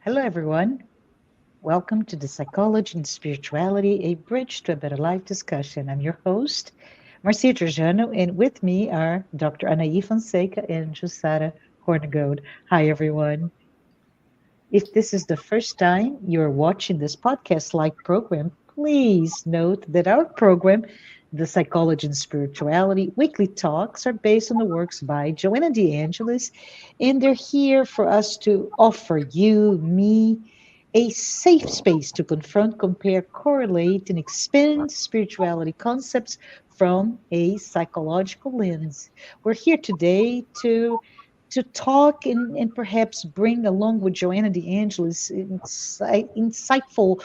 Hello, everyone. Welcome to the Psychology and Spirituality, a Bridge to a Better Life discussion. I'm your host, Marcia Trajano, and with me are Dr. Anahy Fonseca and Jussara Korngold. Hi, everyone. If this is the first time you're watching this podcast-like program, please note that our program, the Psychology and Spirituality weekly talks, are based on the works by Joanna de Angelis, and they're here for us to offer you, me, a safe space to confront, compare, correlate, and expand spirituality concepts from a psychological lens. We're here today to talk and perhaps bring along with Joanna de Angelis insightful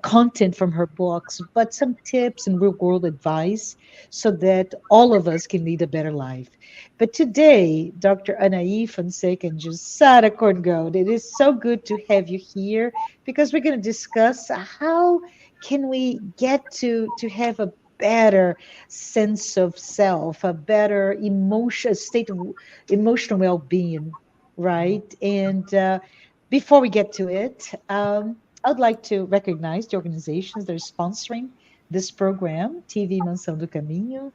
content from her books, but some tips and real world advice so that all of us can lead a better life. But today, Dr. Anahy Fonseca and Jussara Korngold, it is so good to have you here because we're going to discuss how can we get to have a better sense of self, a better emotion, state of emotional well-being, right? And before we get to it, I'd like to recognize the organizations that are sponsoring this program: TV Mansão do Caminho,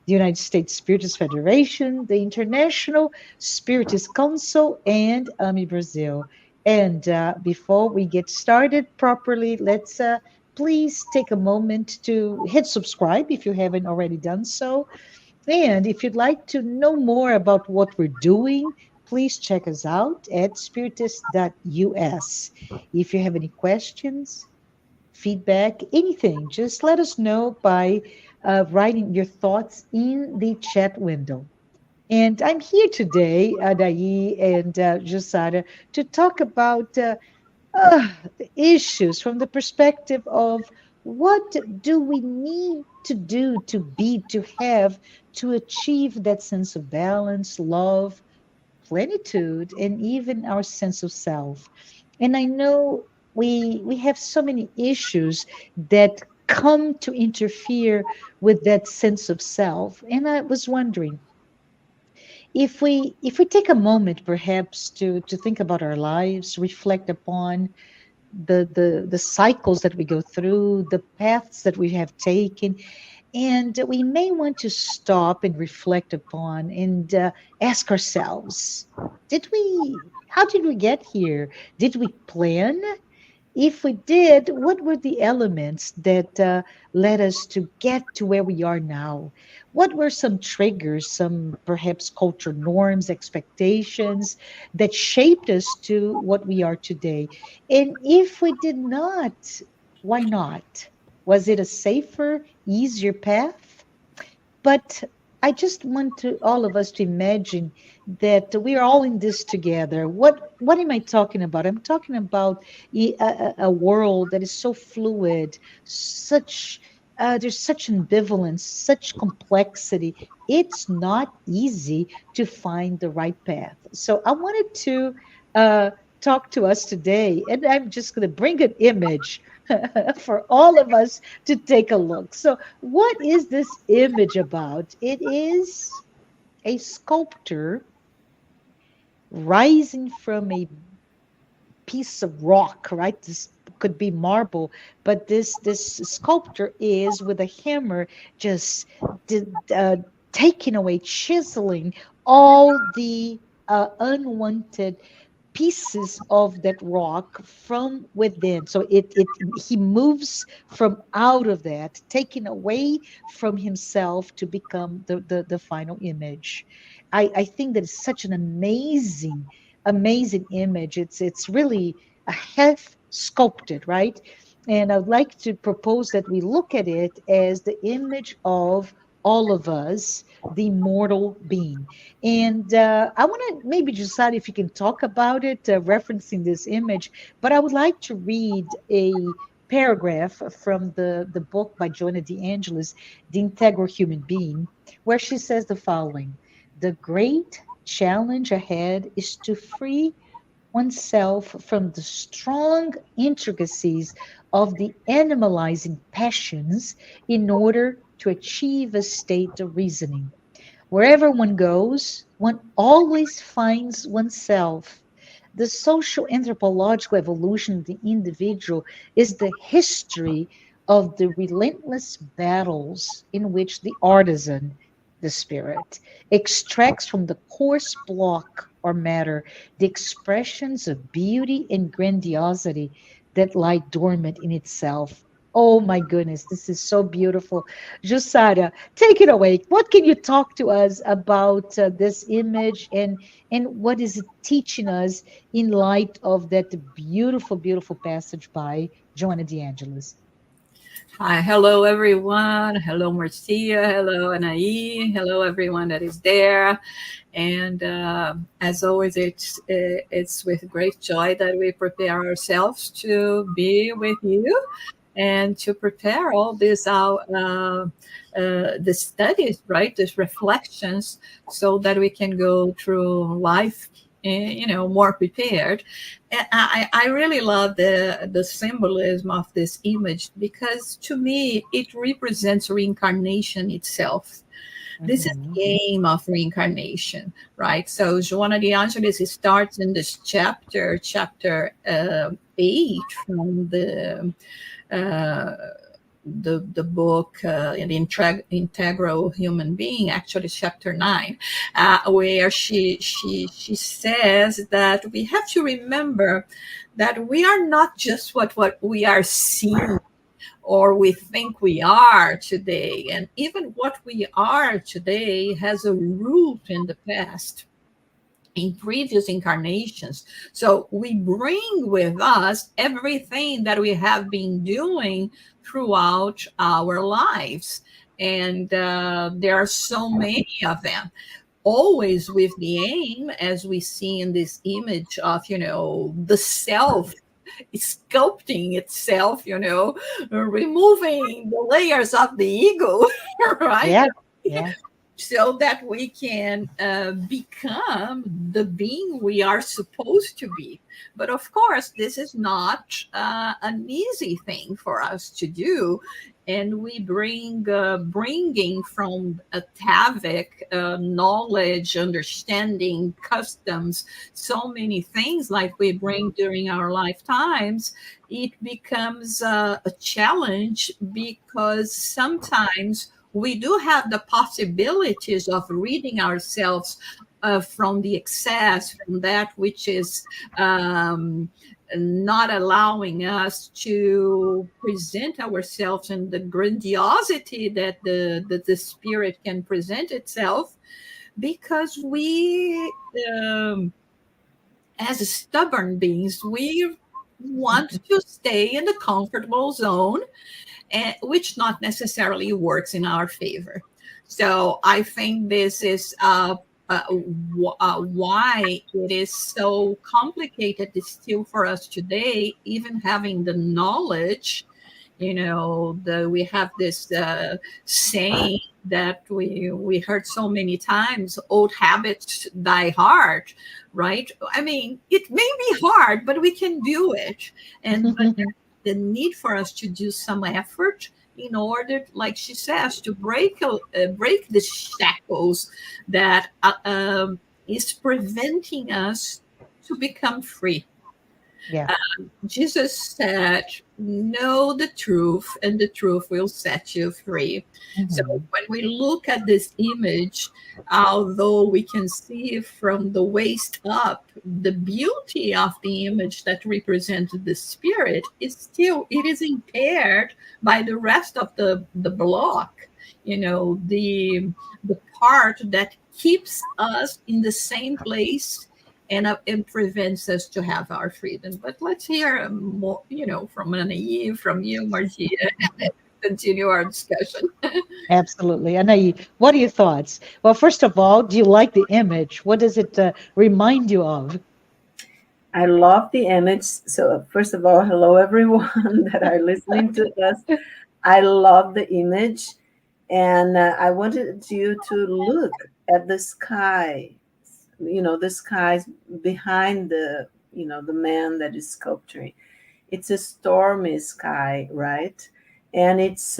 the United States Spiritist Federation, the International Spiritist Council, and AMI Brazil. And before we get started properly, let's please take a moment to hit subscribe if you haven't already done so. And if you'd like to know more about what we're doing, please check us out at spiritist.us. If you have any questions, feedback, anything, just let us know by writing your thoughts in the chat window. And I'm here today, Anahy and Jussara, to talk about the issues from the perspective of what do we need to do to be, to have, to achieve that sense of balance, love, plenitude, and even our sense of self. And I know we have so many issues that come to interfere with that sense of self. And I was wondering, if we take a moment perhaps to think about our lives, reflect upon the cycles that we go through, the paths that we have taken, and we may want to stop and reflect upon and ask ourselves, did we how did we get here? Did we plan? If we did, what were the elements that led us to get to where we are now? What were some triggers, some perhaps culture norms, expectations that shaped us to what we are today? And if we did not, why not? Was it a safer, easier path? But I just want to all of us to imagine that we are all in this together. What am I talking about? I'm talking about a world that is so fluid, such there's such ambivalence, such complexity. It's not easy to find the right path. So I wanted to uh, talk to us today, and I'm just going to bring an image for all of us to take a look. So what is this image about? It is a sculptor rising from a piece of rock, right? This could be marble, but this sculptor is with a hammer just taking away, chiseling all the unwanted pieces of that rock from within. So it he moves from out of that, taking away from himself to become the final image. I think that is such an amazing image. It's really a half sculpted, right? And I would like to propose that we look at it as the image of all of us, the mortal being. And I want to maybe decide if you can talk about it, referencing this image, but I would like to read a paragraph from the book by Joanna de Angelis, The Integral Human Being, where she says the following: the great challenge ahead is to free oneself from the strong intricacies of the animalizing passions in order to achieve a state of reasoning. Wherever one goes, one always finds oneself. The social anthropological evolution of the individual is the history of the relentless battles in which the artisan, the spirit, extracts from the coarse block or matter the expressions of beauty and grandiosity that lie dormant in itself. Oh my goodness, this is so beautiful. Jussara, take it away. What can you talk to us about this image, and what is it teaching us in light of that beautiful, beautiful passage by Joanna de Angelis? Hi, hello everyone. Hello Marcia. Hello Anahy. Hello everyone that is there. And as always, it's with great joy that we prepare ourselves to be with you and to prepare all these the studies, right? These reflections, so that we can go through life, more prepared. And I really love the symbolism of this image, because to me it represents reincarnation itself. This is Mhm. the aim of reincarnation, right? So Joanna de Angelis starts in this chapter 8 from uh, the book, Integral Human Being, actually chapter 9, where she says that we have to remember that we are not just what we are seeing or we think we are today. And even what we are today has a root in the past, in previous incarnations. So we bring with us everything that we have been doing throughout our lives. And there are so many of them, always with the aim, as we see in this image of, the self sculpting itself, removing the layers of the ego, right? Yeah, yeah. So that we can become the being we are supposed to be. But of course, this is not an easy thing for us to do. And we bringing from a Tavik knowledge, understanding, customs, so many things like we bring during our lifetimes, it becomes a challenge, because sometimes we do have the possibilities of reading ourselves from the excess, from that which is not allowing us to present ourselves in the grandiosity that the spirit can present itself, because we, um, as stubborn beings, we want to stay in the comfortable zone, and which not necessarily works in our favor. So I think this is why it is so complicated still for us today, even having the knowledge. We have this saying that we heard so many times: old habits die hard, right? I mean, it may be hard, but we can do it. And but the need for us to do some effort in order, like she says, to break the shackles that is preventing us to become free. Yeah. Jesus said, know the truth, and the truth will set you free. So Mhm. when we look at this image, although we can see from the waist up the beauty of the image that represents the spirit, it is impaired by the rest of the block. The part that keeps us in the same place, and prevents us to have our freedom. But let's hear more, from Anahy, from you, Marcia, continue our discussion. Absolutely. Anaí, what are your thoughts? Well, first of all, do you like the image? What does it remind you of? I love the image. So, first of all, hello everyone that are listening to us. I love the image, and I wanted you to look at the sky. The skies behind the man that is sculpturing. It's a stormy sky, right? And it's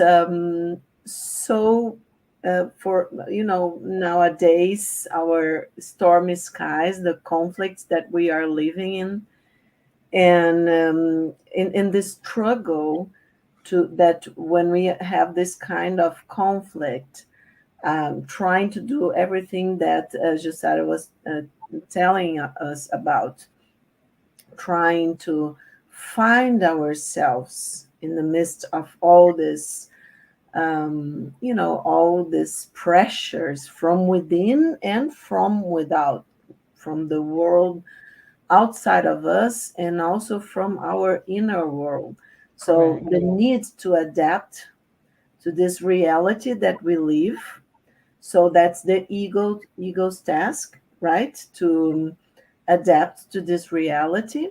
so for, nowadays, our stormy skies, the conflicts that we are living in, and in this struggle to that when we have this kind of conflict, trying to do everything that Jussara was telling us about, trying to find ourselves in the midst of all this, all these pressures from within and from without, from the world outside of us and also from our inner world. So Correct. the need to adapt to this reality that we live. So that's the ego's task, right? To adapt to this reality.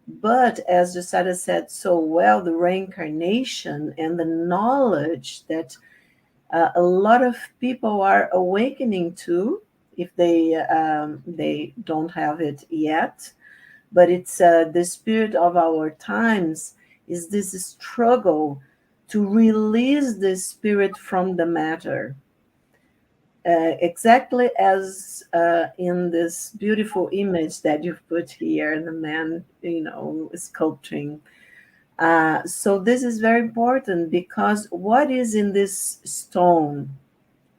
But as Josada said so well, the reincarnation and the knowledge that a lot of people are awakening to, if they don't have it yet, but it's the spirit of our times is this struggle to release the spirit from the matter, exactly as in this beautiful image that you've put here, the man, sculpting. So this is very important because what is in this stone?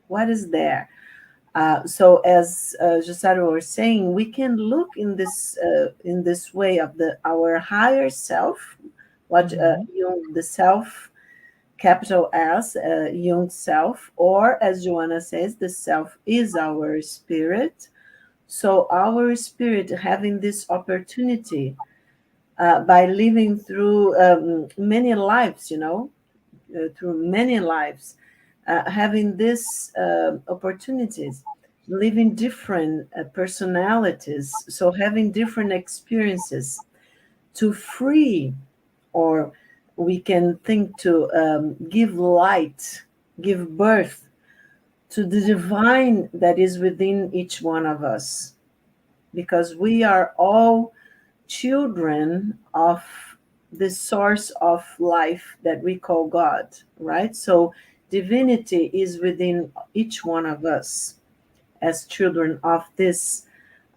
What is there? So as Josaro was saying, we can look in this way of the our higher self, what Mm-hmm. the self, capital S, Jung self, or as Joanna says, the self is our spirit. So our spirit having this opportunity by living through many lives, through many lives, having these opportunities, living different personalities, so having different experiences to free, or we can think to give light, give birth to the divine that is within each one of us, because we are all children of the source of life that we call God, right? So divinity is within each one of us as children of this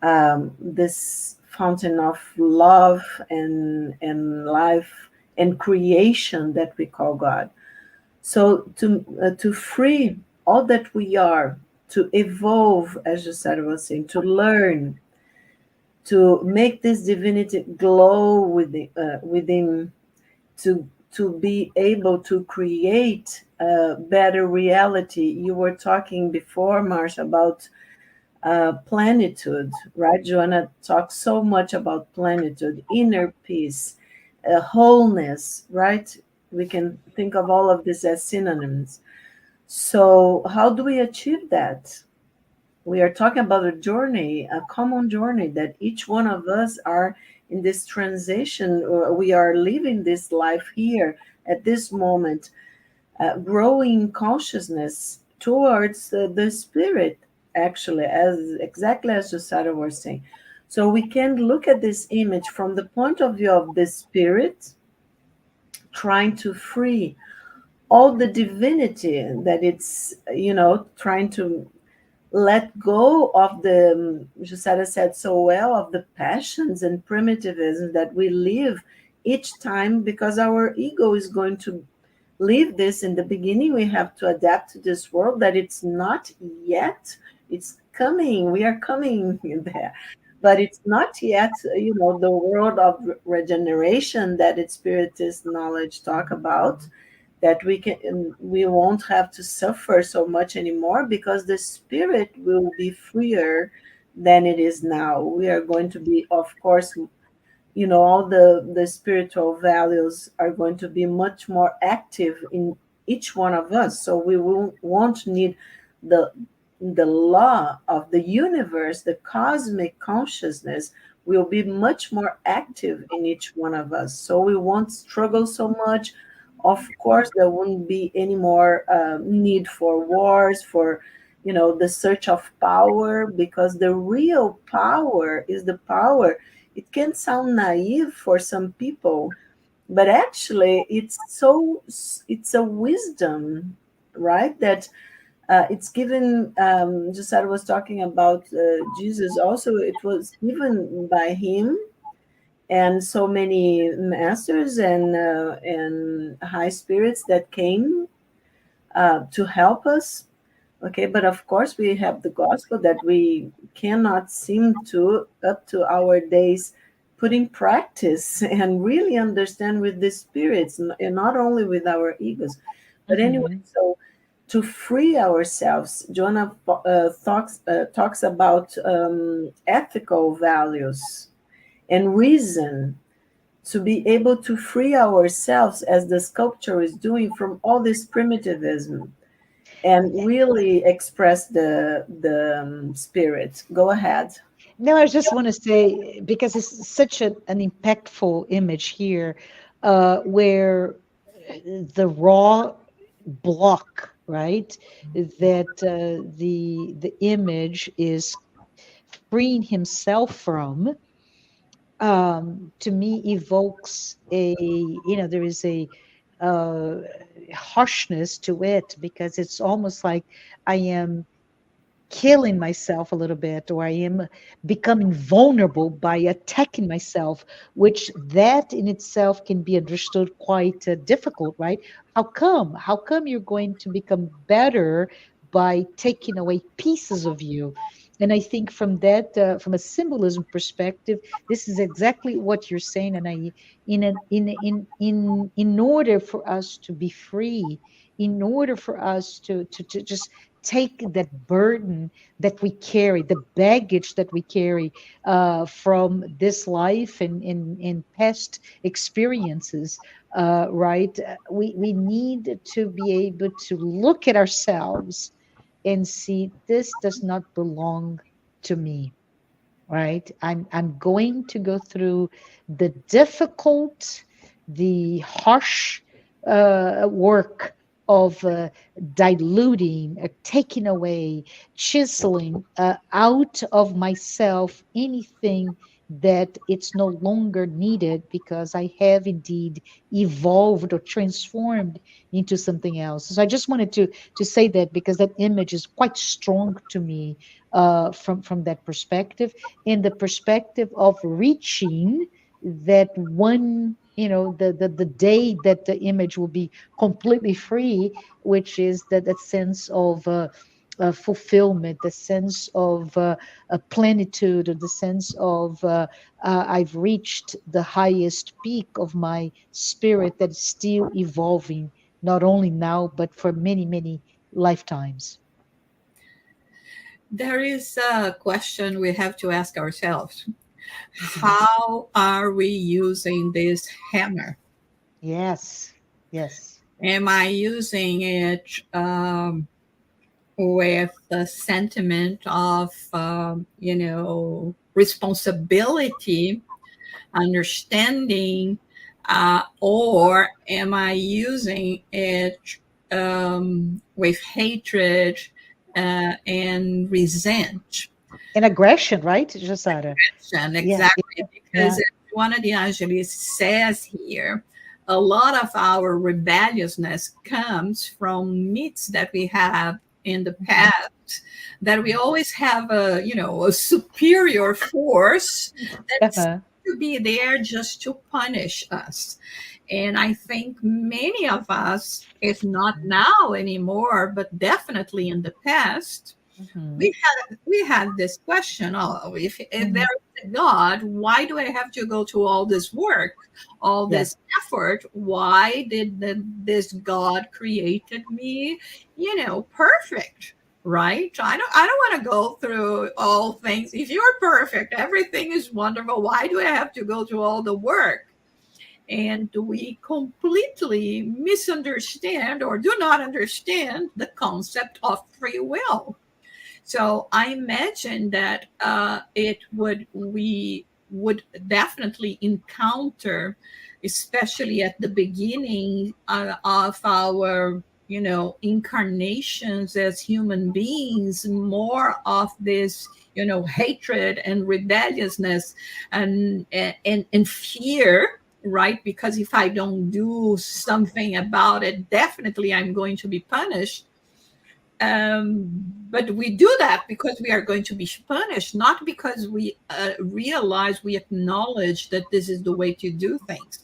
fountain of love and life and creation that we call God. So to free all that we are, to evolve, as Jussara was saying, to learn, to make this divinity glow within, to be able to create a better reality. You were talking before, Marsh, about plenitude, right? Joanna talks so much about plenitude, inner peace, wholeness, right? We can think of all of this as synonyms. So, how do we achieve that? We are talking about a journey, a common journey that each one of us are in this transition. We are living this life here at this moment, growing consciousness towards the spirit, actually, as exactly as Jussara was saying. So we can look at this image from the point of view of the spirit, trying to free all the divinity that it's, trying to let go of the, Jussara said so well, of the passions and primitivism that we live each time, because our ego is going to leave this in the beginning. We have to adapt to this world that it's not yet, it's coming, we are coming there, but it's not yet, the world of regeneration that its spiritist knowledge talk about, that we won't have to suffer so much anymore because the spirit will be freer than it is now. We are going to be, of course, all the spiritual values are going to be much more active in each one of us, so we won't need the the law of the universe, the cosmic consciousness will be much more active in each one of us, so we won't struggle so much. Of course, there wouldn't be any more need for wars, for the search of power, because the real power is the power. It can sound naive for some people, but actually it's a wisdom, right? That It's given, Jussara was talking about Jesus also, it was given by him and so many masters and high spirits that came to help us. Okay, but of course we have the gospel that we cannot seem to, up to our days, put in practice and really understand with the spirits, and not only with our egos. But anyway, Mhm. so to free ourselves, Joanna talks about ethical values and reason, to be able to free ourselves as the sculpture is doing from all this primitivism and really express the spirit. Go ahead. No, I just want to say, because it's such an impactful image here, where the raw block, right, that the image is freeing himself from, to me evokes a, there is a uh, harshness to it, because it's almost like I am killing myself a little bit, or I am becoming vulnerable by attacking myself, which that in itself can be understood quite difficult, right? How come you're going to become better by taking away pieces of you? And I think from that, from a symbolism perspective, this is exactly what you're saying. And in order for us to be free, in order for us to just take that burden that we carry, the baggage that we carry from this life and past experiences, right? We need to be able to look at ourselves and see, this does not belong to me, right? I'm going to go through the difficult, the harsh work of diluting, taking away, chiseling out of myself anything that it's no longer needed, because I have indeed evolved or transformed into something else. So I just wanted to say that, because that image is quite strong to me, from that perspective, in the perspective of reaching that one, the day that the image will be completely free, which is that sense of fulfillment, the sense of plenitude, or the sense of I've reached the highest peak of my spirit that is still evolving, not only now but for many, many lifetimes. There is a question we have to ask ourselves. Mhm. How are we using this hammer? Yes, yes. Am I using it with the sentiment of, responsibility, understanding, or am I using it with hatred and resent? And aggression, right, Josara? And Yeah, exactly, because yeah. as Joanna de Angelis says here, a lot of our rebelliousness comes from myths that we have in the Mhm. past, that we always have a superior force that's Uh-huh. to be there just to punish us. And I think many of us, if not now anymore, but definitely in the past, Mhm. we had this question: oh, if there Mhm. is a God, why do I have to go to all this work, all Yeah. this effort? Why did this God created me, perfect? Right? I don't want to go through all things. If you're perfect, everything is wonderful. Why do I have to go through all the work? And we completely misunderstand or do not understand the concept of free will. So I imagine that it would we would definitely encounter, especially at the beginning of our incarnations as human beings, more of this hatred and rebelliousness and fear, right? Because if I don't do something about it, definitely I'm going to be punished. But we do that because we are going to be punished, not because we realize, we acknowledge that this is the way to do things.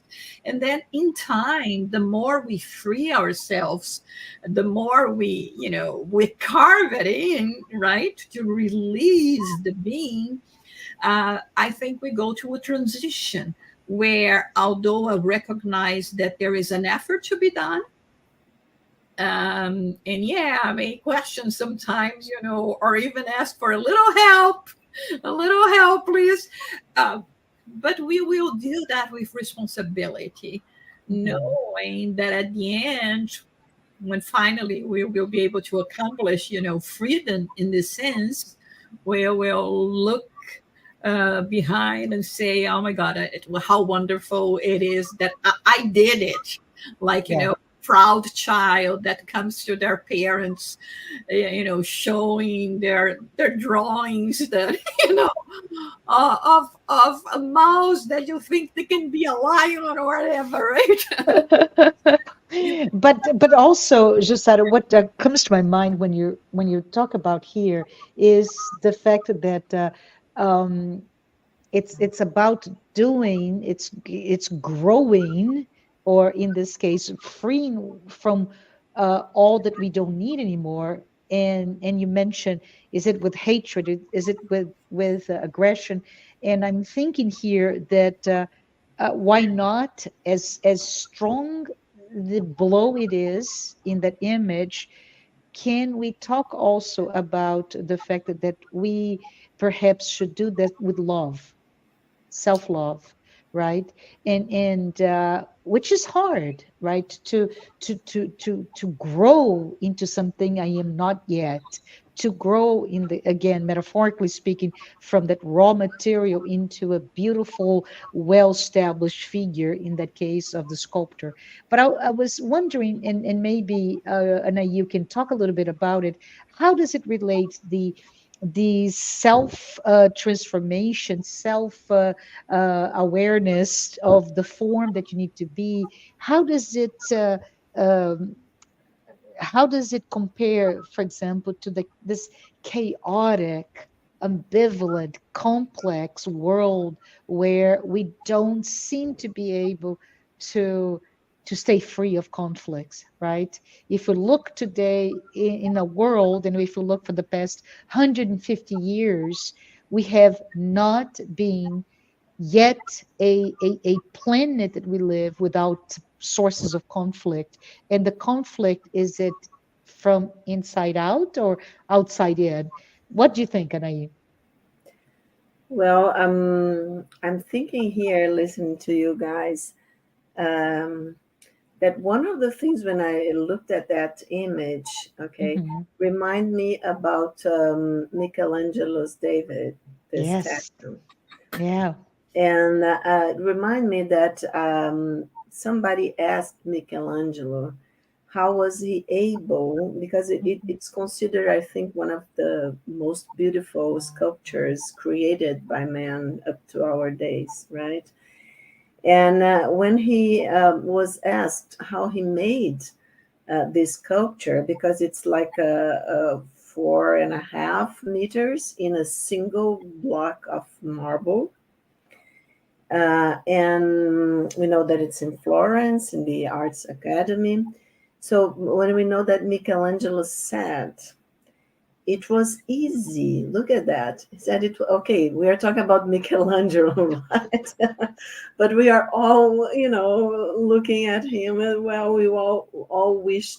And then in time, the more we free ourselves, the more we carve it in, right, to release the being. I think we go to a transition where, although I recognize that there is an effort to be done, and yeah, I may question sometimes, or even ask for a little help, please. Uh, but we will do that with responsibility, Mhm. knowing that at the end, when finally we will be able to accomplish, freedom in this sense, we will look behind and say, "Oh my God, how wonderful it is that I did it!" Like, Yeah. proud child that comes to their parents, showing their drawings that of a mouse that you think they can be a lion or whatever, right? But also, Jussara, what comes to my mind when you talk about here is the fact that um, it's about doing, it's growing, or in this case freeing from all that we don't need anymore. And you mentioned, is it with hatred, is it with aggression? And I'm thinking here that why not, as strong the blow it is in that image, can we talk also about the fact that we perhaps should do that with love, self-love, right? And which is hard, right? To grow into something I am not yet, to grow in the, again, metaphorically speaking, from that raw material into a beautiful, well-established figure, in that case of the sculptor. But I was wondering, and maybe Anna, you can talk a little bit about it. How does it relate, the self transformation, self awareness of the form that you need to be? How does it um, how does it compare, for example, to this chaotic, ambivalent, complex world where we don't seem to be able to to stay free of conflicts, right? If we look today in a world, and if we look for the past 150 years, we have not been yet a planet that we live without sources of conflict. And the conflict, is it from inside out or outside in? What do you think, Anahy? Well, I'm thinking here, listening to you guys, um, that one of the things when I looked at that image, okay, Hmm. remind me about Michelangelo's David, the Yes. statue, Yeah. and remind me that somebody asked Michelangelo how was he able, because Mhm. it's considered, I think, one of the most beautiful sculptures created by man up to our days, right? And when he was asked how he made this sculpture, because it's like a 4.5 meters in a single block of marble. And we know that it's in Florence in the Arts Academy. So when we know that Michelangelo said it was easy, look at that. He said it. Okay, we are talking about Michelangelo, right? But we are all, looking at him. And well, we all wish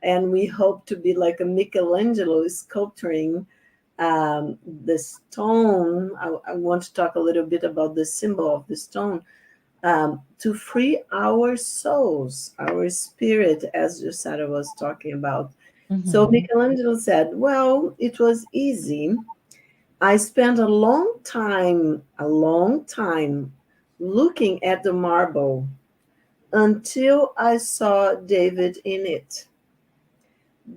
and we hope to be like a Michelangelo sculpturing the stone. I want to talk a little bit about the symbol of the stone, to free our souls, our spirit, as Jussara was talking about. So Hmm. Michelangelo said, well, it was easy. I spent a long time looking at the marble until I saw David in it.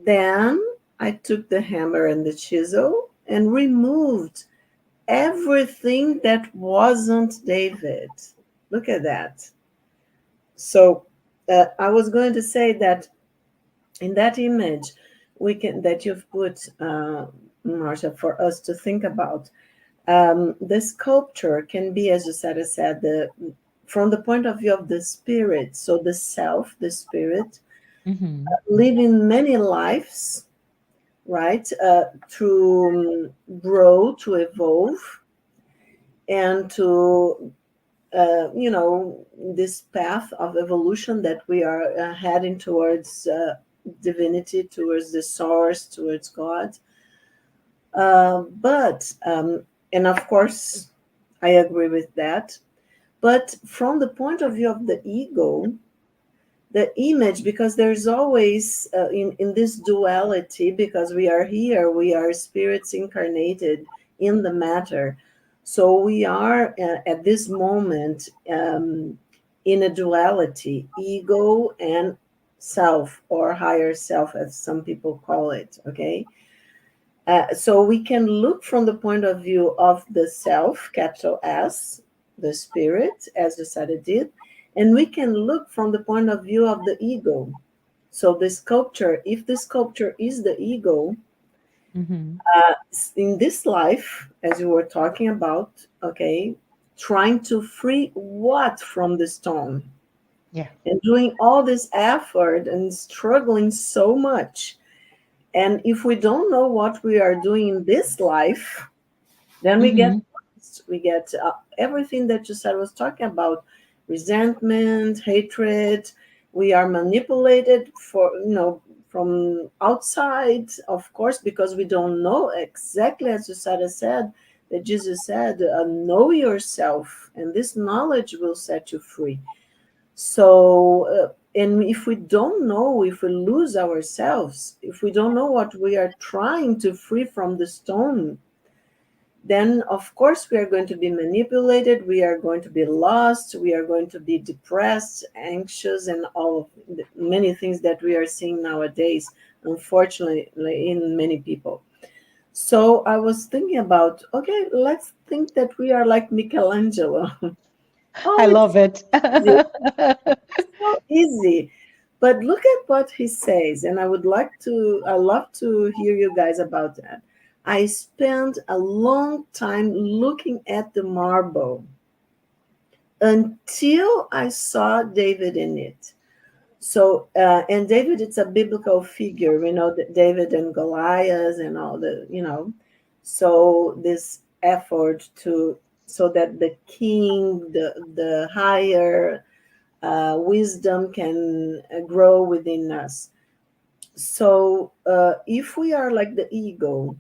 Then I took the hammer and the chisel and removed everything that wasn't David. Look at that. So I was going to say that in that image, we can that you've put, Marcia, for us to think about. The sculpture can be, as Jussara said, from the point of view of the spirit. So the self, the spirit, Mm-hmm. living many lives, right? To grow, to evolve, and to this path of evolution that we are heading towards divinity, towards the source, towards God. But and of course, I agree with that. But from the point of view of the ego, the image, because there's always in this duality, because we are here, we are spirits incarnated in the matter. So we are at this moment in a duality, ego and self, or higher self, as some people call it. Okay. So we can look from the point of view of the self, capital S, the spirit, as Jussara did, and we can look from the point of view of the ego. So the sculpture, if the sculpture is the ego, Mm-hmm. in this life, as you were talking about, okay, trying to free what from the stone, Yeah. and doing all this effort and struggling so much. And if we don't know what we are doing in this life, then we get Mm-hmm. lost. We get everything that you said was talking about: resentment, hatred. We are manipulated from outside, of course, because we don't know exactly, as you said, that Jesus said, know yourself, and this knowledge will set you free. So, and if we don't know, if we lose ourselves, if we don't know what we are trying to free from the stone, then of course we are going to be manipulated, we are going to be lost, we are going to be depressed, anxious, and all of the many things that we are seeing nowadays, unfortunately, in many people. So I was thinking about, okay, let's think that we are like Michelangelo. I Oh, it's love it. easy. So easy. But look at what he says, and I love to hear you guys about that. I spent a long time looking at the marble until I saw David in it. So, and David, it's a biblical figure. We know that David and Goliath and all so this effort so that the king, the higher wisdom can grow within us. So if we are like the ego,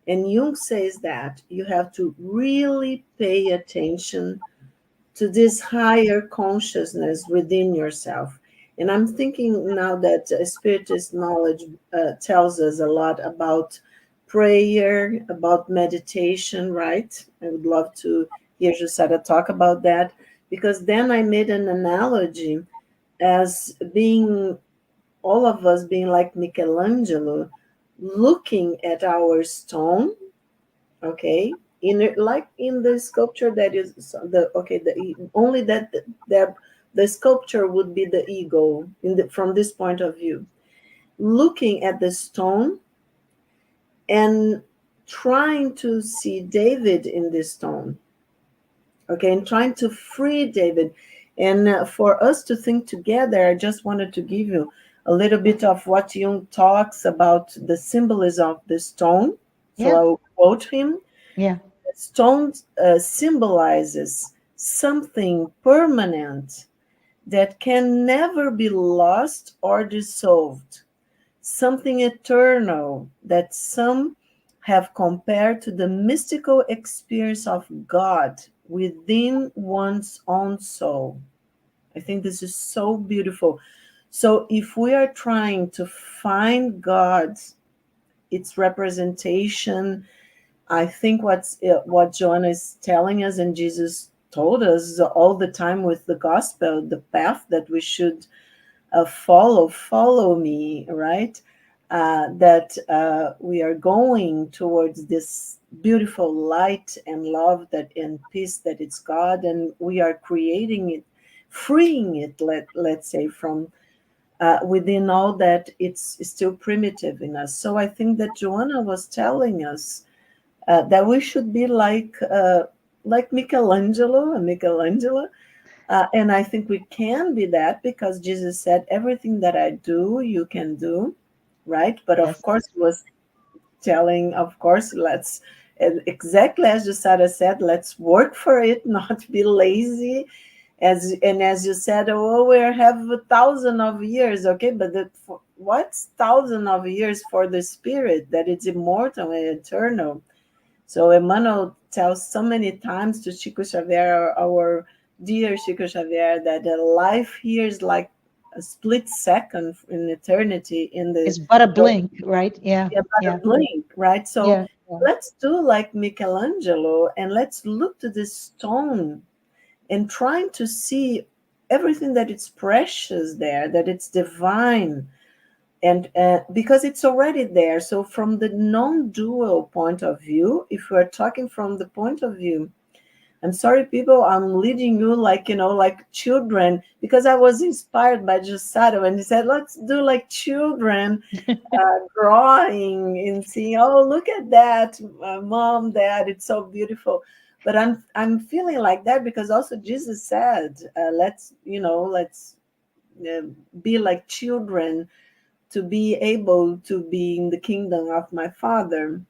and Jung says that you have to really pay attention to this higher consciousness within yourself. And I'm thinking now that spiritist knowledge tells us a lot about prayer, about meditation, right? I would love to hear Jussara talk about that, because then I made an analogy as being all of us being like Michelangelo, looking at our stone, okay, in it, like in the sculpture that is only that the sculpture would be the ego from this point of view, looking at the stone and trying to see David in this stone, okay, and trying to free David. And for us to think together, I just wanted to give you a little bit of what Jung talks about the symbolism of the stone. So Yeah. I will quote him. Yeah. Stone symbolizes something permanent that can never be lost or dissolved, something eternal that some have compared to the mystical experience of God within one's own soul. I think this is so beautiful. So if we are trying to find God, its representation, I think what Joanna is telling us, and Jesus told us all the time with the gospel, the path that we should follow me, right? That we are going towards this beautiful light and love and peace that it's God, and we are creating it, freeing it, let's say, from within all that, it's still primitive in us. So I think that Joanna was telling us that we should be like Michelangelo, and I think we can be that because Jesus said, "Everything that I do, you can do," right? But of Yes. course, he was telling, of course, let's, and exactly as Jussara said, let's work for it, not be lazy. As you said, oh, we have 1,000 of years, okay, but what's 1,000 of years for the spirit that it's immortal and eternal? So Emmanuel tells so many times to Chico Xavier, our dear Chico Xavier, that the life here is like a split second in eternity in the It's but a blink, right? Yeah. about Yeah. a blink, right? So Yeah. Yeah. let's do like Michelangelo and let's look to this stone and trying to see everything that it's precious there, that it's divine, and because it's already there. So from the non-dual point of view, if we're talking from the point of view, I'm sorry, people, I'm leading you like, like children, because I was inspired by Jussara when he said, let's do like children, drawing and seeing, oh, look at that, mom, dad, it's so beautiful. But I'm feeling like that because also Jesus said, let's uh, be like children to be able to be in the kingdom of my Father.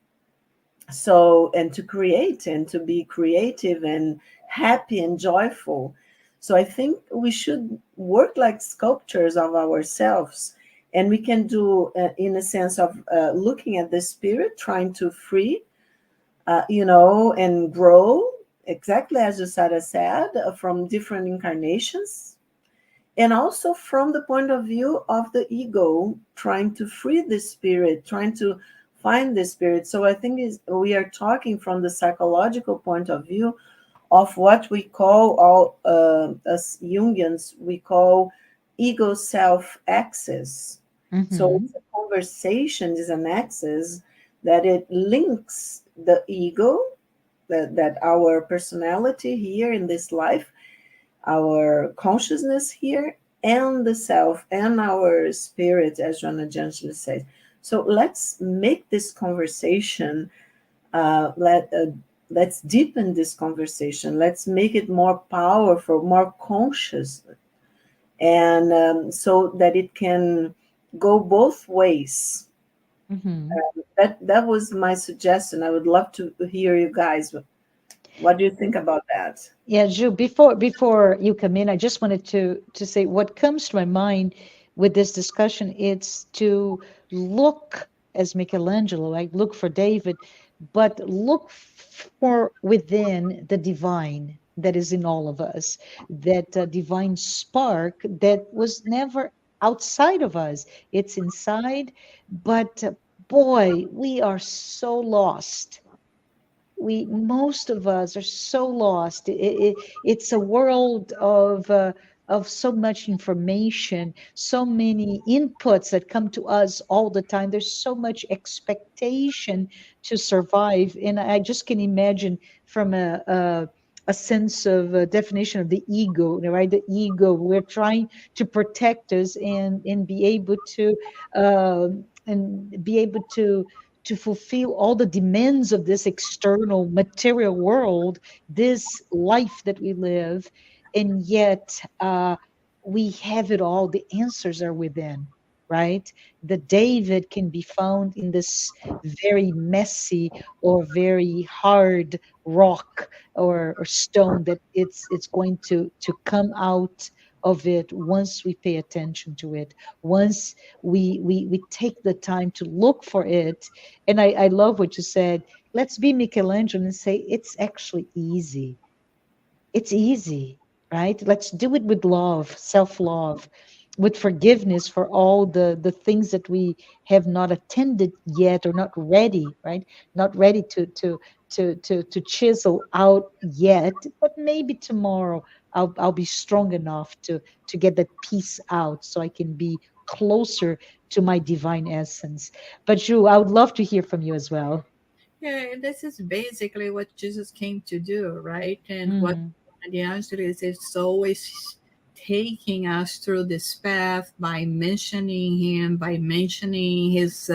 So, and to create and to be creative and happy and joyful. So I think we should work like sculptures of ourselves, and we can do in a sense of looking at the spirit, trying to free, and grow, exactly as Usada said, from different incarnations, and also from the point of view of the ego, trying to free the spirit, trying to find the spirit. So I think we are talking from the psychological point of view of what we call, all as Jungians, we call ego self axis. So Mm-hmm. it's a conversation, is an axis that it links the ego, that our personality here in this life, our consciousness here, and the self and our spirit, as Joanna de Angelis says. So let's make this conversation, let's deepen this conversation. Let's make it more powerful, more conscious, and so that it can go both ways. Mm-hmm. That was my suggestion. I would love to hear you guys. What do you think about that? Yeah, Ju, before you come in, I just wanted to say what comes to my mind with this discussion. It's to look as Michelangelo, like look for David, but look for within the divine that is in all of us, that divine spark that was never outside of us. It's inside, but boy, we are so lost. We, most of us are so lost. It's a world of so much information, so many inputs that come to us all the time. There's so much expectation to survive, and I just can imagine from a sense of a definition of the ego, right? The ego, we're trying to protect us and be able to and be able to fulfill all the demands of this external material world, this life that we live, and yet we have it all. The answers are within, right? The David can be found in this very messy or very hard rock or stone that it's going to come out of it once we pay attention to it, once we take the time to look for it. And I love what you said. Let's be Michelangelo and say it's actually easy. It's easy, right? Let's do it with love, self-love, with forgiveness for all the things that we have not attended yet or not ready, right? Not ready to chisel out yet, but maybe tomorrow I'll be strong enough to get that piece out so I can be closer to my divine essence. But Ju, I would love to hear from you as well. Yeah, this is basically what Jesus came to do, right? And what Mm, the answer is always taking us through this path by mentioning him, by mentioning his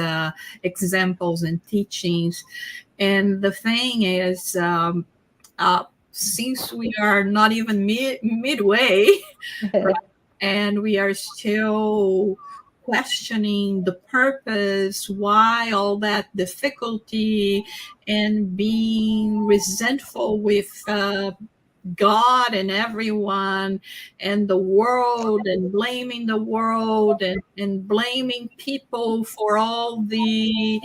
examples and teachings. And the thing is, since we are not even midway, right, and we are still questioning the purpose, why all that difficulty, and being resentful with God and everyone and the world, and blaming the world, and blaming people for all the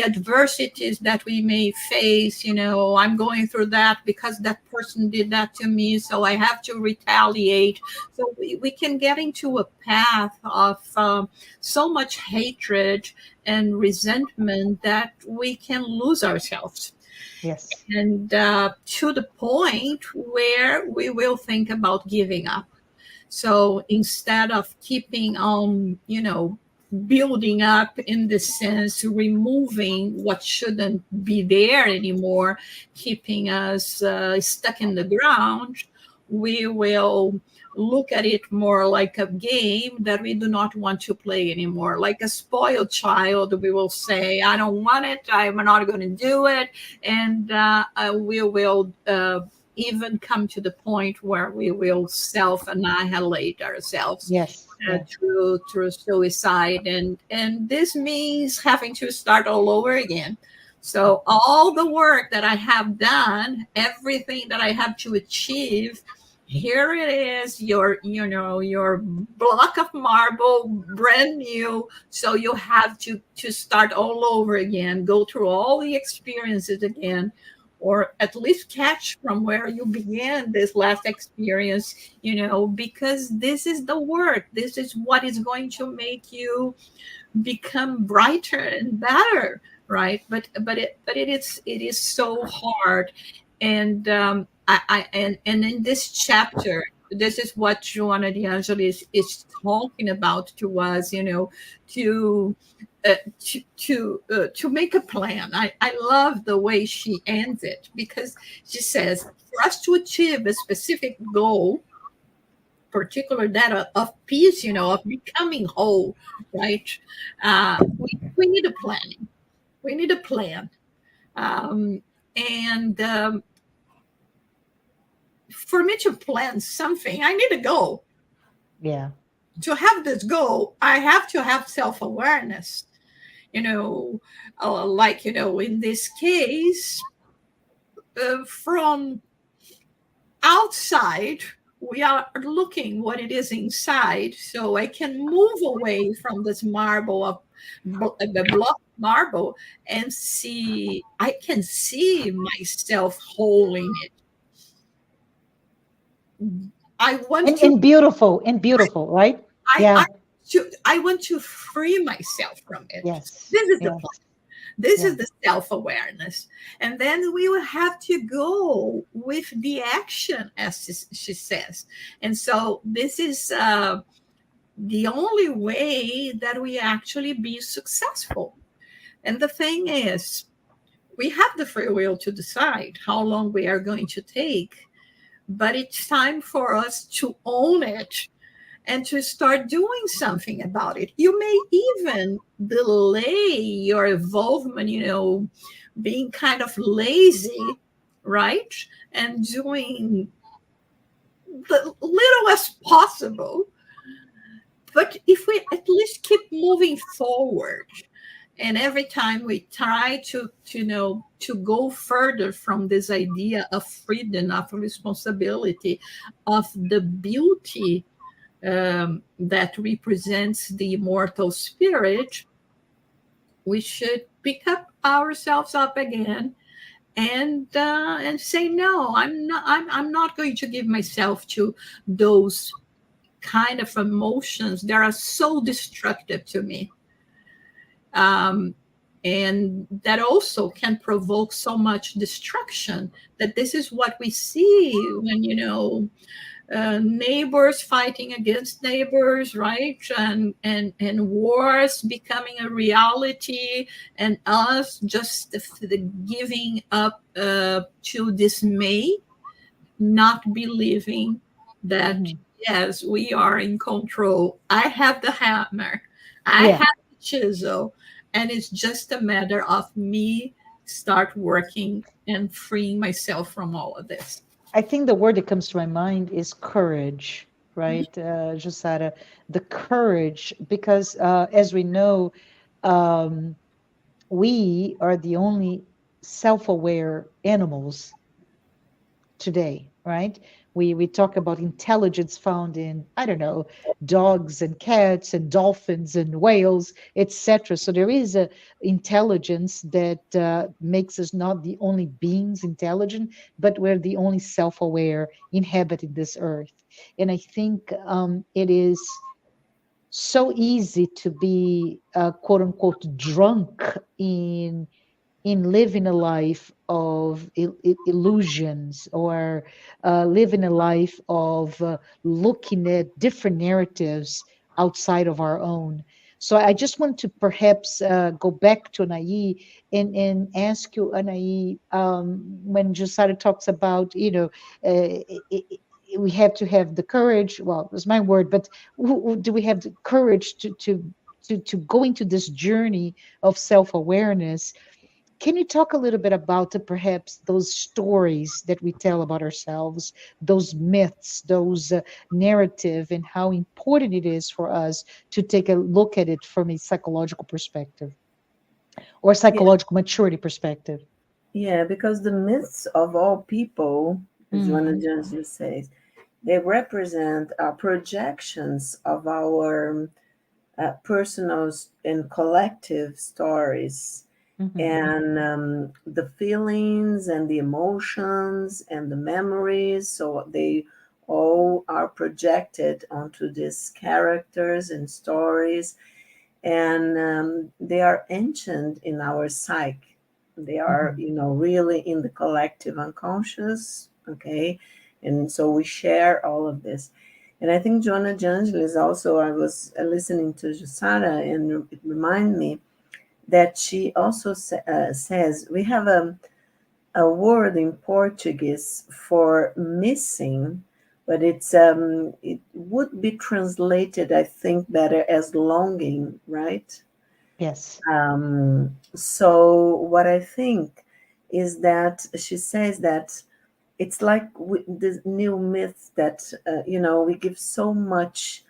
adversities that we may face. I'm going through that because that person did that to me, so I have to retaliate. So we can get into a path of so much hatred and resentment that we can lose ourselves. Yes. And to the point where we will think about giving up. So instead of keeping on, building up, in the sense, removing what shouldn't be there anymore, keeping us stuck in the ground, we will look at it more like a game that we do not want to play anymore. Like a spoiled child, we will say, I don't want it, I'm not going to do it. And we will even come to the point where we will self-annihilate ourselves. Yes. Through suicide, and this means having to start all over again. So all the work that I have done, everything that I have to achieve, here it is, your block of marble, brand new. So you have to start all over again, go through all the experiences again, or at least catch from where you began this last experience, because this is the work. This is what is going to make you become brighter and better, right? But it is so hard. And and in this chapter, this is what Joanna de Angelis is talking about to us, to make a plan. I love the way she ends it, because she says, for us to achieve a specific goal, particular that of peace, of becoming whole, right? We need a planning. We need a plan. And for me to plan something, I need a goal. Yeah. To have this goal, I have to have self-awareness. Like, in this case, from outside, we are looking what it is inside, so I can move away from this marble of the block marble, and I can see myself holding it. I want and beautiful, right? I want to free myself from it. Yes. This is the plan. This is the self-awareness. And then we will have to go with the action, as she says. And so this is the only way that we actually be successful. And the thing is, we have the free will to decide how long we are going to take, but it's time for us to own it and to start doing something about it. You may even delay your involvement, being kind of lazy, right? And doing the little as possible. But if we at least keep moving forward, and every time we try to go further from this idea of freedom, of responsibility, of the beauty that represents the immortal spirit, we should pick up ourselves up again and say, no, I'm not going to give myself to those kind of emotions that are so destructive to me, and that also can provoke so much destruction. That this is what we see when neighbors fighting against neighbors, right? And wars becoming a reality, and us just giving up to dismay, not believing that yes, we are in control. I have the hammer, I Yeah, have the chisel, and it's just a matter of me start working and freeing myself from all of this. I think the word that comes to my mind is courage, right, Jussara? The courage, because as we know, um, we are the only self-aware animals today, right? We talk about intelligence found in, I don't know, dogs and cats and dolphins and whales, etc. So there is a intelligence that makes us not the only beings intelligent, but we're the only self-aware inhabiting this earth. And I think it is so easy to be quote unquote drunk in living a life of illusions, or living a life of looking at different narratives outside of our own. So I just want to perhaps go back to Anahy and ask you, Anahy, when Jussara talks about, we have to have the courage. Well, it's my word, but do we have the courage to go into this journey of self-awareness? Can you talk a little bit about perhaps those stories that we tell about ourselves, those myths, those narrative, and how important it is for us to take a look at it from a psychological perspective or Yeah, psychological maturity perspective? yeah, because the myths of all people, as Joanna de Mm-hmm. Angelis says, they represent projections of our personal and collective stories, Mm-hmm. and the feelings and the emotions and the memories. So they all are projected onto these characters and stories, and they are ancient in our psyche. They are, Mm-hmm. really in the collective unconscious. Okay, and so we share all of this. And I think Joanna de Angelis also, I was listening to Jussara, and it reminded me that she also says we have a word in Portuguese for missing, but it would be translated, I think, better as longing, right? Yes. So what I think is that she says that it's like the new myth that we give so much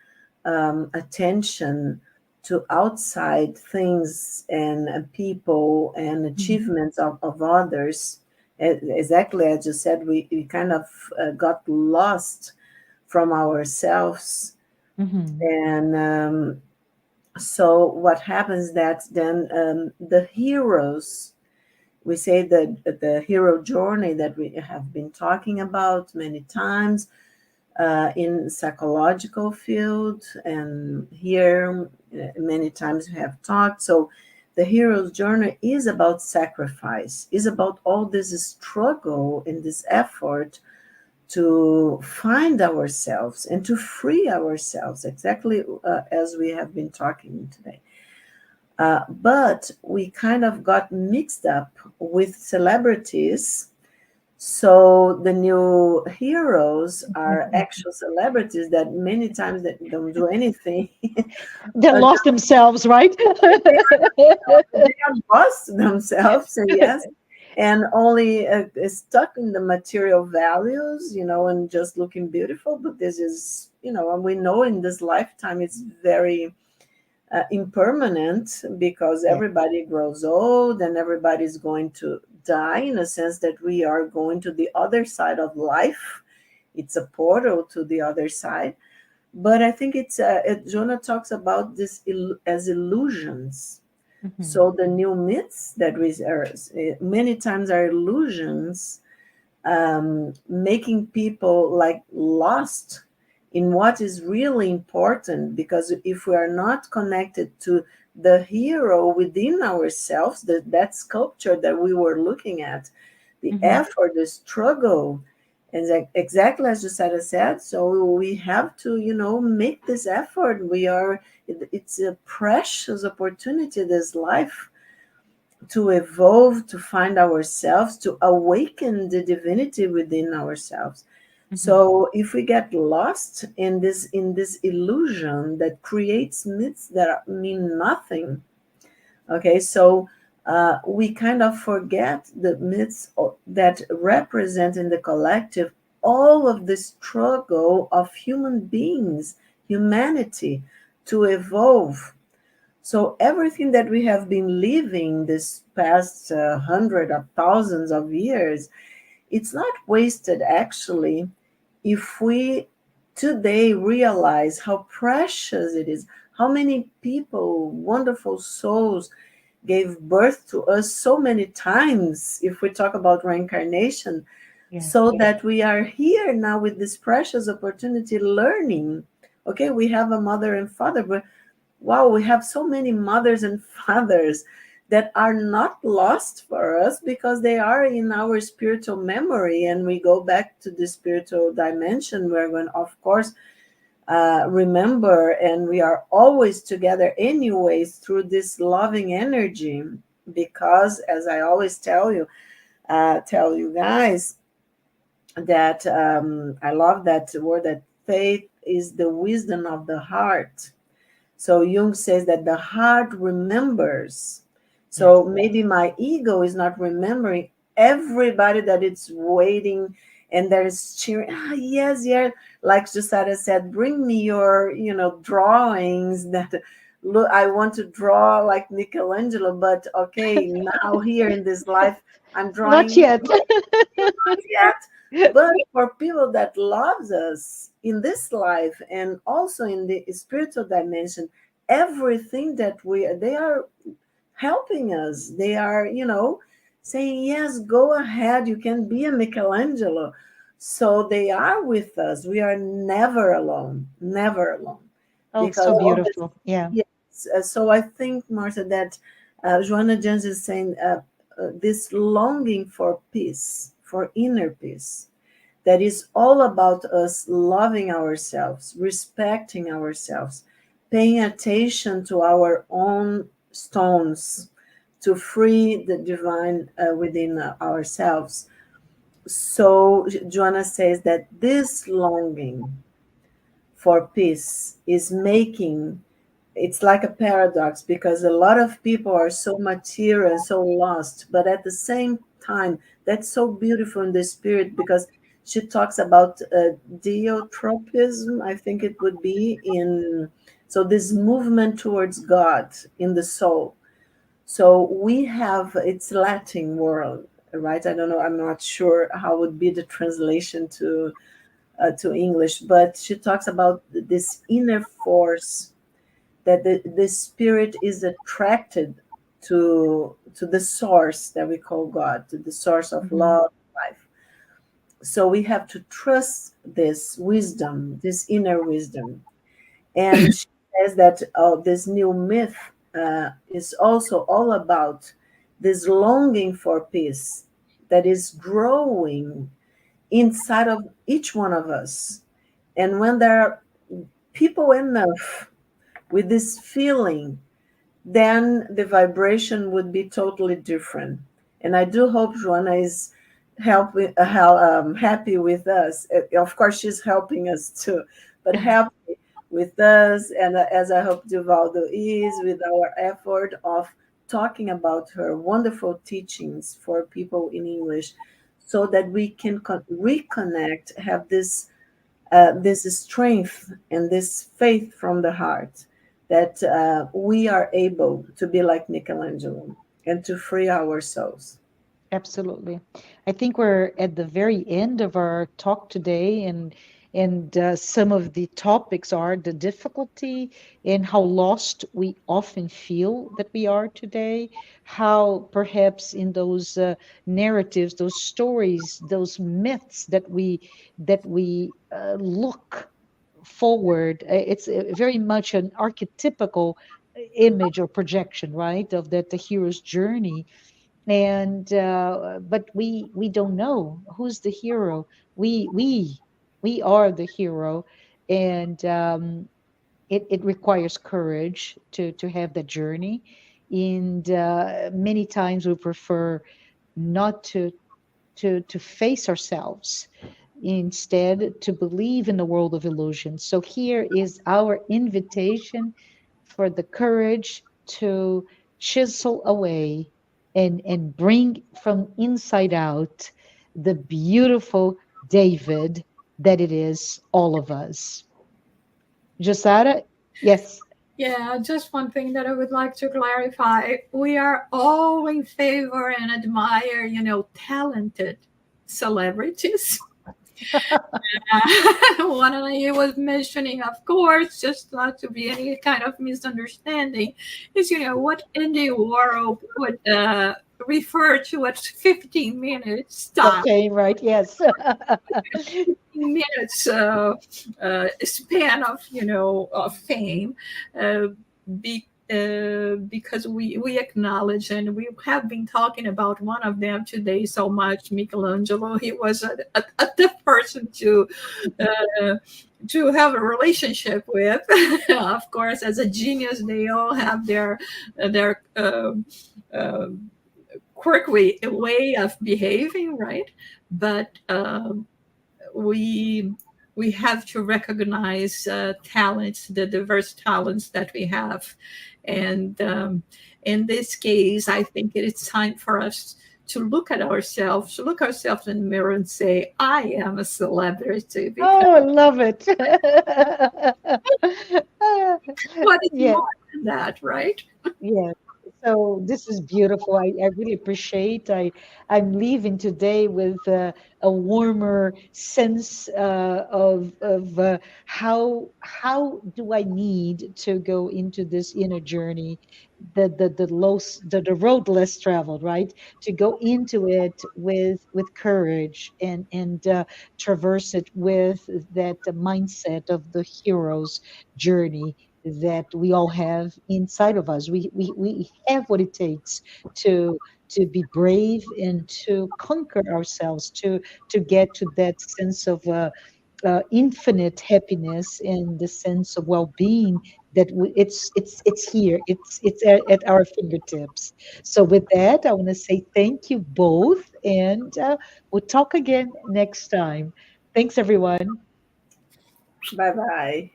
attention to outside things and people and Mm-hmm. achievements of others. Exactly as you said, we kind of got lost from ourselves. Mm-hmm. And so what happens that then the heroes, we say that the hero journey that we have been talking about many times in psychological field, and here many times we have talked. So the hero's journey is about sacrifice, is about all this struggle and this effort to find ourselves and to free ourselves, exactly as we have been talking today. But we kind of got mixed up with celebrities. So the new heroes are actual celebrities that many times they don't do anything. They Uh, lost themselves, right? they are lost themselves, and yes, and only stuck in the material values, and just looking beautiful. But this is, and we know in this lifetime it's very impermanent, because Yeah. everybody grows old and everybody's going to die, in a sense that we are going to the other side of life. It's a portal to the other side. But I think Jonah talks about this as illusions. Mm-hmm. So the new myths that we are many times are illusions, making people like lost in what is really important. Because if we are not connected to the hero within ourselves, that sculpture that we were looking at, the Mm-hmm. effort, the struggle, and exactly as Jussara said, so we have to, make this effort. It's a precious opportunity, this life, to evolve, to find ourselves, to awaken the divinity within ourselves. Hmm. So if we get lost in this illusion that creates myths that mean nothing, okay, so we kind of forget the myths that represent in the collective all of the struggle of human beings, humanity, to evolve. So everything that we have been living this past hundred of thousands of years, it's not wasted actually if we today realize how precious it is, how many people, wonderful souls, gave birth to us so many times, if we talk about reincarnation, Yeah. so that we are here now with this precious opportunity learning. Okay, we have a mother and father, but wow, we have so many mothers and fathers that are not lost for us because they are in our spiritual memory, and we go back to the spiritual dimension. We're going, of course, remember, and we are always together anyways through this loving energy. Because, as I always tell you guys, that I love that word, that faith is the wisdom of the heart. So Jung says that the heart remembers. Yes. So maybe my ego is not remembering everybody that it's waiting and that is cheering. Ah, yes, yes. Like Jussara said, bring me your, drawings that look. I want to draw like Michelangelo, but okay, now here in this life, I'm Not drawing yet. yet. But for people that loves us in this life and also in the spiritual dimension, everything that they are helping us. They are, saying, yes, go ahead, you can be a Michelangelo. So they are with us. We are never alone, never alone. Oh, Because so all this, beautiful. Yeah. yes. So I think, Martha, that Joanna de Angelis is saying this longing for peace, for inner peace, that is all about us loving ourselves, respecting ourselves, paying attention to our own stones to free the divine within ourselves. So Joanna says that this longing for peace is making, it's like a paradox, because a lot of people are so material and so lost, but at the same time, that's so beautiful in the spirit, because she talks about deotropism, I think it would be, in so this movement towards God in the soul. So we have, it's Latin word, right? I don't know, I'm not sure how would be the translation to English, but she talks about this inner force, that the spirit is attracted to the source that we call God, to the source of Hmm. love, life. So we have to trust this wisdom, this inner wisdom. And she says that this new myth is also all about this longing for peace that is growing inside of each one of us. And when there are people enough with this feeling, then the vibration would be totally different. And I do hope Joanna is happy with us. Of course, she's helping us too, but happy with us. And as I hope Duvaldo is, with our effort of talking about her wonderful teachings for people in English, so that we can reconnect, have this strength and this faith from the heart, that we are able to be like Michelangelo and to free our souls. Absolutely. I think we're at the very end of our talk today, and some of the topics are the difficulty and how lost we often feel that we are today, how perhaps in those narratives, those stories, those myths that we look forward, it's very much an archetypical image or projection, right, of that the hero's journey. And but we don't know who's the hero. We are the hero. And it requires courage to have the journey. And many times we prefer not to face ourselves, instead to believe in the world of illusion. So here is our invitation for the courage to chisel away and bring from inside out the beautiful David that it is all of us. Josara, yes. Yeah, just one thing that I would like to clarify. We are all in favor and admire, talented celebrities. One of you was mentioning, of course, just not to be any kind of misunderstanding, is, what in the world would refer to as 15 minutes stop, Okay, right, yes. 15 minutes span of, of fame. Uh, because we acknowledge, and we have been talking about one of them today so much, Michelangelo. He was a tough person to have a relationship with. Of course, as a genius, they all have their uh, quirky way of behaving, right? But we we have to recognize talents, the diverse talents that we have, and in this case, I think it is time for us to look at ourselves, to look ourselves in the mirror and say, "I am a celebrity." Because Oh, I love it. what is Yeah, more than that, right? yeah. So this is beautiful. I really appreciate. I'm leaving today with a warmer sense of how do I need to go into this inner journey, the road less traveled, right? To go into it with courage and traverse it with that mindset of the hero's journey that we all have inside of us. We have what it takes to to be brave and to conquer ourselves, to get to that sense of infinite happiness and the sense of well-being that it's here, it's at our fingertips. So with that, I want to say thank you both, and we'll talk again next time. Thanks, everyone. Bye bye.